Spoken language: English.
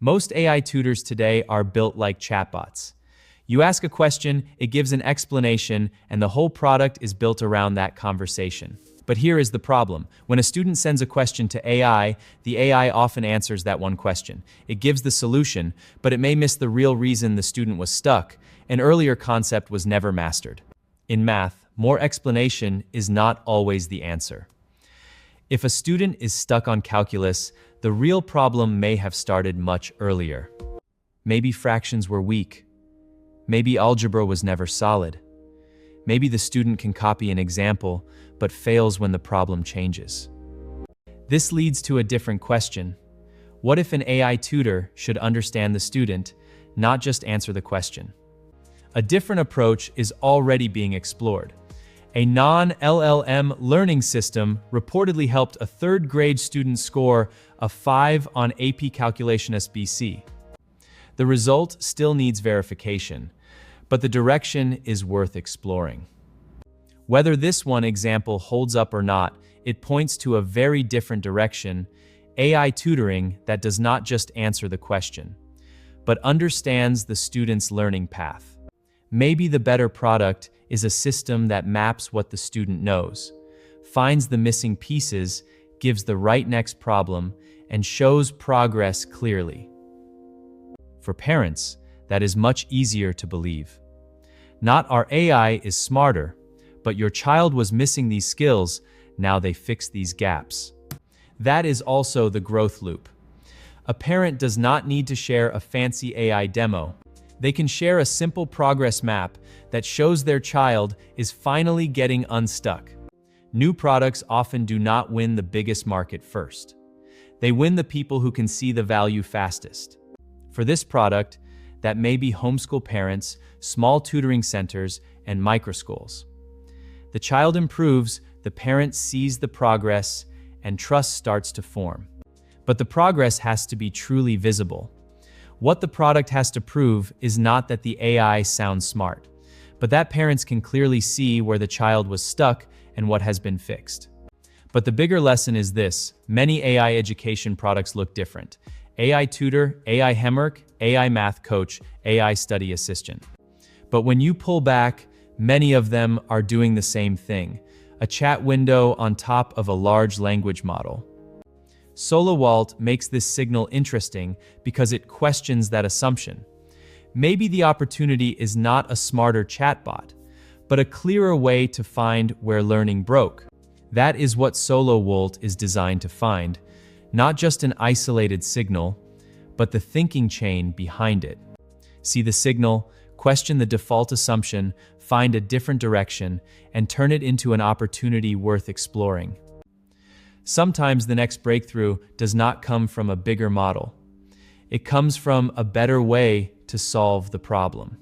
Most AI tutors today are built like chatbots. You ask a question, it gives an explanation, and the whole product is built around that conversation. But here is the problem. When a student sends a question to AI, the AI often answers that one question. It gives the solution, but it may miss the real reason the student was stuck. An earlier concept was never mastered. In math, more explanation is not always the answer. If a student is stuck on calculus, the real problem may have started much earlier. Maybe fractions were weak. Maybe algebra was never solid. Maybe the student can copy an example, but fails when the problem changes. This leads to a different question. What if an AI tutor should understand the student, not just answer the question? A different approach is already being explored. A non-LLM learning system reportedly helped a third-grade student score a 5 on AP Calculation SBC. The result still needs verification, but the direction is worth exploring. Whether this one example holds up or not, it points to a very different direction: AI tutoring that does not just answer the question, but understands the student's learning path. Maybe the better product is a system that maps what the student knows, finds the missing pieces, gives the right next problem, and shows progress clearly. For parents, that is much easier to believe. Not our AI is smarter, but your child was missing these skills, now they fix these gaps. That is also the growth loop. A parent does not need to share a fancy AI demo. They can share a simple progress map that shows their child is finally getting unstuck. New products often do not win the biggest market first. They win the people who can see the value fastest. For this product, that may be homeschool parents, small tutoring centers, and microschools. The child improves, the parent sees the progress, and trust starts to form. But the progress has to be truly visible. What the product has to prove is not that the AI sounds smart, but that parents can clearly see where the child was stuck and what has been fixed. But the bigger lesson is this: many AI education products look different. AI tutor, AI homework, AI math coach, AI study assistant. But when you pull back, many of them are doing the same thing: a chat window on top of a large language model. SoloVault makes this signal interesting because it questions that assumption. Maybe the opportunity is not a smarter chatbot, but a clearer way to find where learning broke. That is what SoloVault is designed to find, not just an isolated signal, but the thinking chain behind it. See the signal, question the default assumption, find a different direction, and turn it into an opportunity worth exploring. Sometimes the next breakthrough does not come from a bigger model. It comes from a better way to solve the problem.